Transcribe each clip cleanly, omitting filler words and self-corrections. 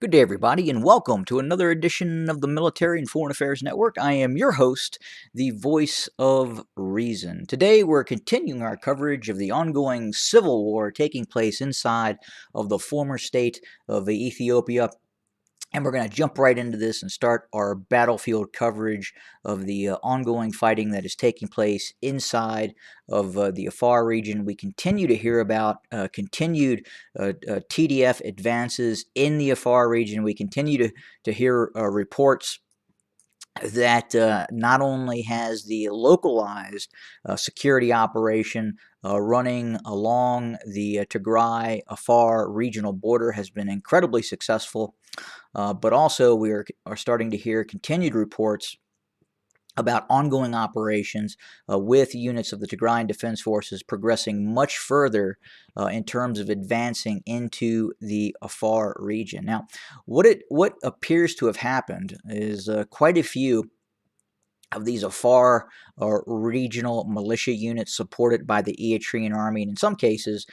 Good day, everybody, and welcome to another edition of the Military and Foreign Affairs Network. I am your host, the voice of reason. Today, we're continuing our coverage of the ongoing civil war taking place inside of the former state of Ethiopia. And we're going to jump right into this and start our battlefield coverage of the ongoing fighting that is taking place inside of the Afar region. We continue to hear about continued TDF advances in the Afar region. We continue to hear reports that not only has the localized security operation running along the Tigray Afar regional border has been incredibly successful, but also we are starting to hear continued reports about ongoing operations with units of the Tigrayan Defense Forces progressing much further in terms of advancing into the Afar region. Now, what appears to have happened is quite a few of these Afar regional militia units supported by the Eritrean army, and in some cases,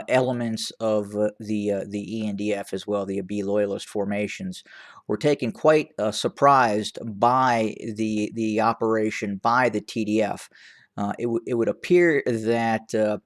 elements of the ENDF as well, the Abiy loyalist formations, were taken quite surprised by the operation by the TDF. It would appear that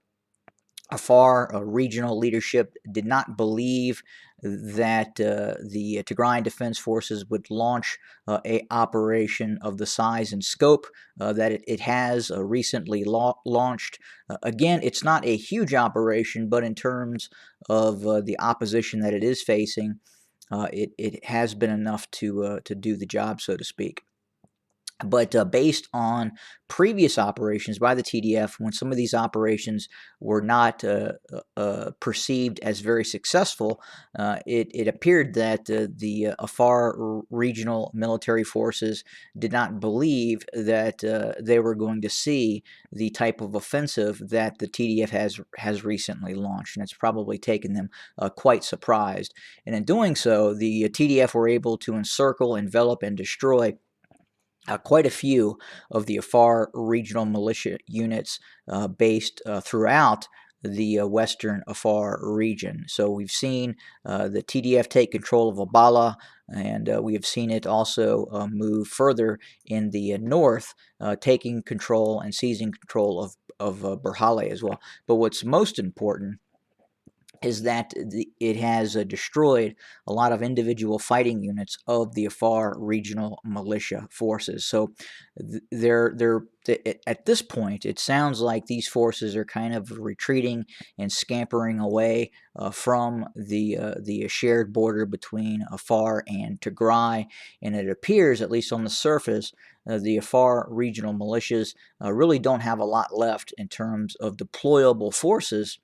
Afar regional leadership did not believe that the Tigrayan Defense Forces would launch a operation of the size and scope that it has recently launched. Again, it's not a huge operation, but in terms of the opposition that it is facing, it has been enough to do the job, so to speak. But based on previous operations by the TDF, when some of these operations were not perceived as very successful, it appeared that the Afar regional military forces did not believe that they were going to see the type of offensive that the TDF has recently launched, and it's probably taken them quite surprised. And in doing so, the TDF were able to encircle, envelop, and destroy quite a few of the Afar regional militia units based throughout the western Afar region. So we've seen the TDF take control of Abala, and we have seen it also move further in the north, taking control and seizing control of Berhale as well. But what's most important is that it has destroyed a lot of individual fighting units of the Afar regional militia forces. So at this point, it sounds like these forces are kind of retreating and scampering away from the shared border between Afar and Tigray, and it appears, at least on the surface, the Afar regional militias really don't have a lot left in terms of deployable forces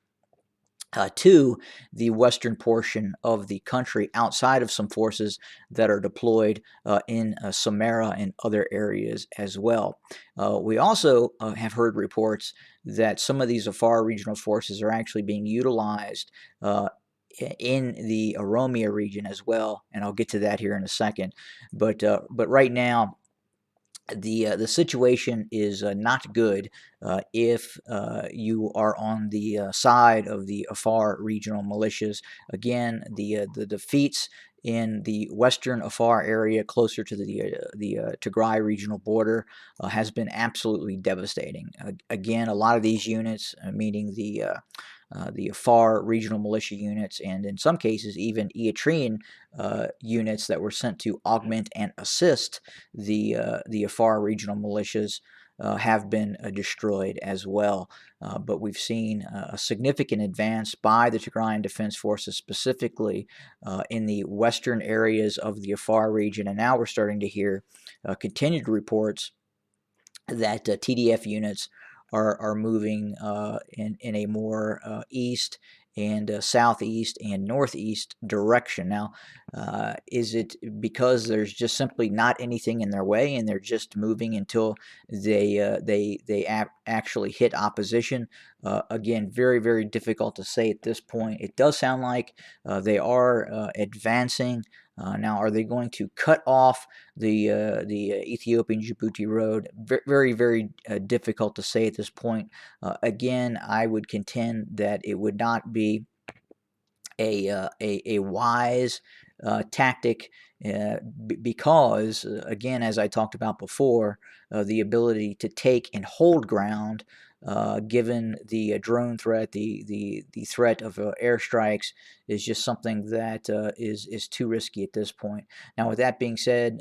to the western portion of the country, outside of some forces that are deployed in Samara and other areas as well. We also have heard reports that some of these Afar regional forces are actually being utilized in the Oromia region as well, and I'll get to that here in a second. But right now, the situation is not good if you are on the side of the Afar regional militias. Again, the defeats in the western Afar area, closer to the Tigray regional border, has been absolutely devastating. Again, a lot of these units, meaning the Afar regional militia units, and in some cases even Eritrean units that were sent to augment and assist the Afar regional militias, have been destroyed as well. But we've seen a significant advance by the Tigrayan Defense Forces, specifically in the western areas of the Afar region, and now we're starting to hear continued reports that TDF units are moving in a more east and southeast and northeast direction. Now, is it because there's just simply not anything in their way and they're just moving until they actually hit opposition? Again, very, very difficult to say at this point. It does sound like they are advancing. Now, are they going to cut off the Ethiopian Djibouti road? Very, very difficult to say at this point. Again, I would contend that it would not be a wise tactic because, again, as I talked about before, the ability to take and hold ground, given the drone threat, the threat of airstrikes, is just something that is too risky at this point. Now, with that being said,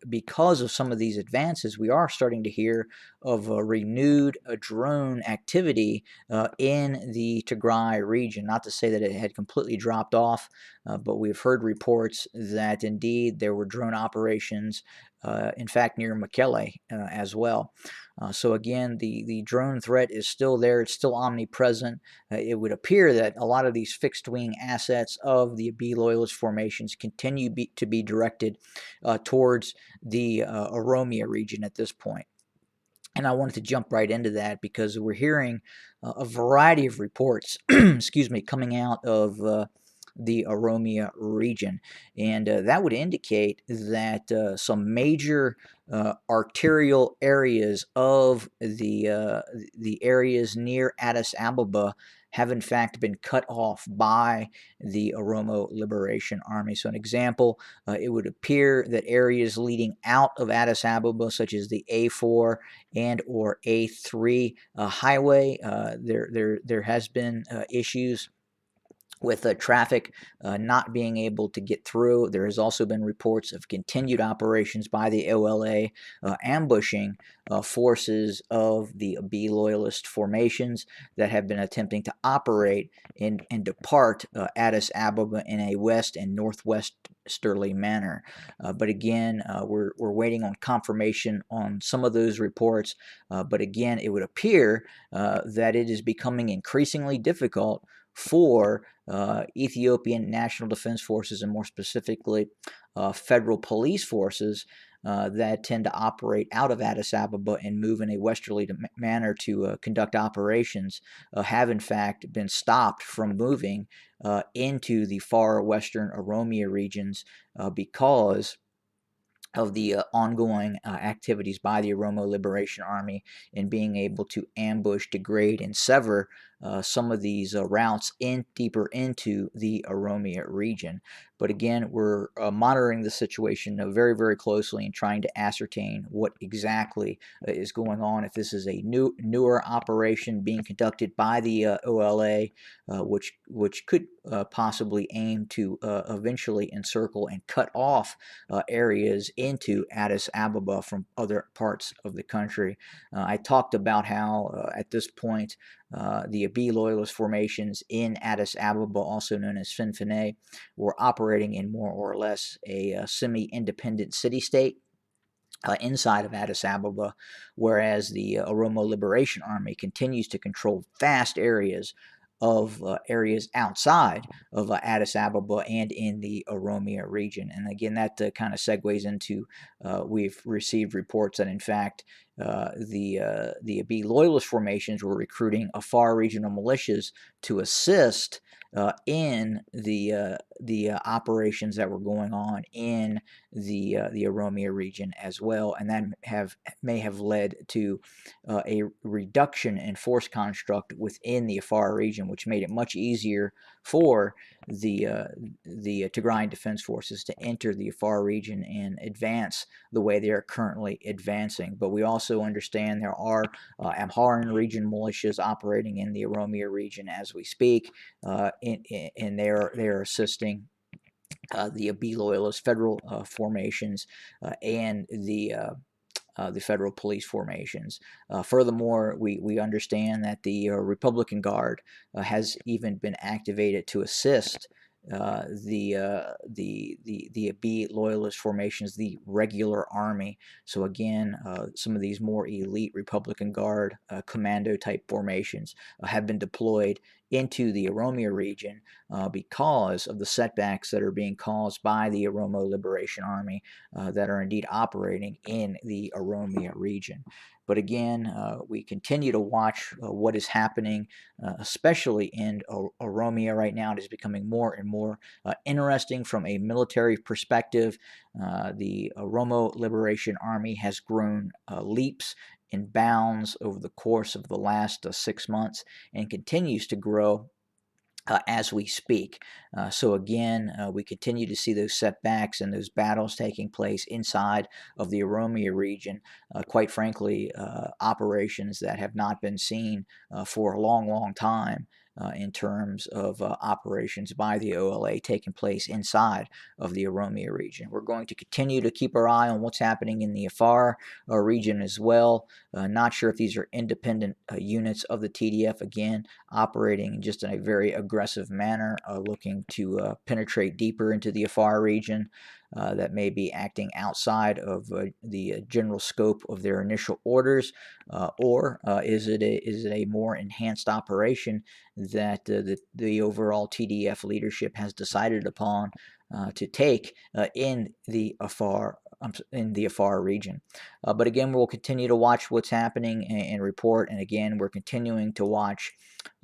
because of some of these advances, we are starting to hear of a renewed drone activity in the Tigray region. Not to say that it had completely dropped off, but we've heard reports that indeed there were drone operations, in fact, near Mekelle as well. So again, the drone threat is still there. It's still omnipresent. It would appear that a lot of these fixed-wing assets of the Abiy loyalist formations continue to be directed towards the Oromia region at this point. And I wanted to jump right into that because we're hearing a variety of reports, excuse me, coming out of the Oromia region. And that would indicate that some major arterial areas of the areas near Addis Ababa have in fact been cut off by the Oromo Liberation Army. So an example, it would appear that areas leading out of Addis Ababa, such as the A4 and or A3 highway, there has been issues with traffic not being able to get through. There has also been reports of continued operations by the OLA ambushing forces of the Abiy loyalist formations that have been attempting to operate and depart Addis Ababa in a west and northwesterly manner. But again, we're waiting on confirmation on some of those reports. But again, it would appear that it is becoming increasingly difficult for Ethiopian National Defense Forces, and more specifically federal police forces that tend to operate out of Addis Ababa and move in a westerly manner to conduct operations, have in fact been stopped from moving into the far western Oromia regions because of the ongoing activities by the Oromo Liberation Army in being able to ambush, degrade, and sever some of these routes deeper into the Oromia region. But again, we're monitoring the situation very, very closely and trying to ascertain what exactly is going on. If this is a newer operation being conducted by the OLA, which could possibly aim to eventually encircle and cut off areas into Addis Ababa from other parts of the country. I talked about how at this point the Abiy loyalist formations in Addis Ababa, also known as Finfinne, were operating in more or less a semi-independent city-state inside of Addis Ababa, whereas the Oromo Liberation Army continues to control vast areas of areas outside of Addis Ababa and in the Oromia region. And again, that kind of segues into we've received reports that in fact the Abiy loyalist formations were recruiting Afar regional militias to assist in the operations that were going on in the Oromia region as well, and that may have led to a reduction in force construct within the Afar region, which made it much easier for the Tigrayan Defense Forces to enter the Afar region and advance the way they are currently advancing. But we also understand there are Amharan region militias operating in the Oromia region as we speak, and they're assisting the Abiy loyalist federal formations and the federal police formations. Furthermore, we understand that the Republican Guard has even been activated to assist the Abiy loyalist formations, the regular army. So again, some of these more elite Republican Guard commando type formations have been deployed into the Oromia region because of the setbacks that are being caused by the Oromo Liberation Army that are indeed operating in the Oromia region. But again, we continue to watch what is happening, especially in Oromia right now. It is becoming more and more interesting from a military perspective. The Oromo Liberation Army has grown leaps and bounds over the course of the last 6 months and continues to grow as we speak. So again, we continue to see those setbacks and those battles taking place inside of the Oromia region. Quite frankly, operations that have not been seen for a long, long time. In terms of operations by the OLA taking place inside of the Oromia region. We're going to continue to keep our eye on what's happening in the Afar region as well. Not sure if these are independent units of the TDF, again, operating just in a very aggressive manner, looking to penetrate deeper into the Afar region. That may be acting outside of the general scope of their initial orders, or is it a more enhanced operation that the overall TDF leadership has decided upon to take in the Afar region. But again, we'll continue to watch what's happening and report. And again, we're continuing to watch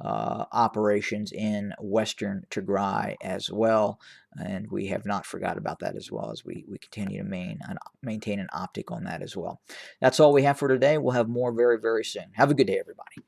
operations in Western Tigray as well. And we have not forgot about that as well, as we continue to maintain an optic on that as well. That's all we have for today. We'll have more very, very soon. Have a good day, everybody.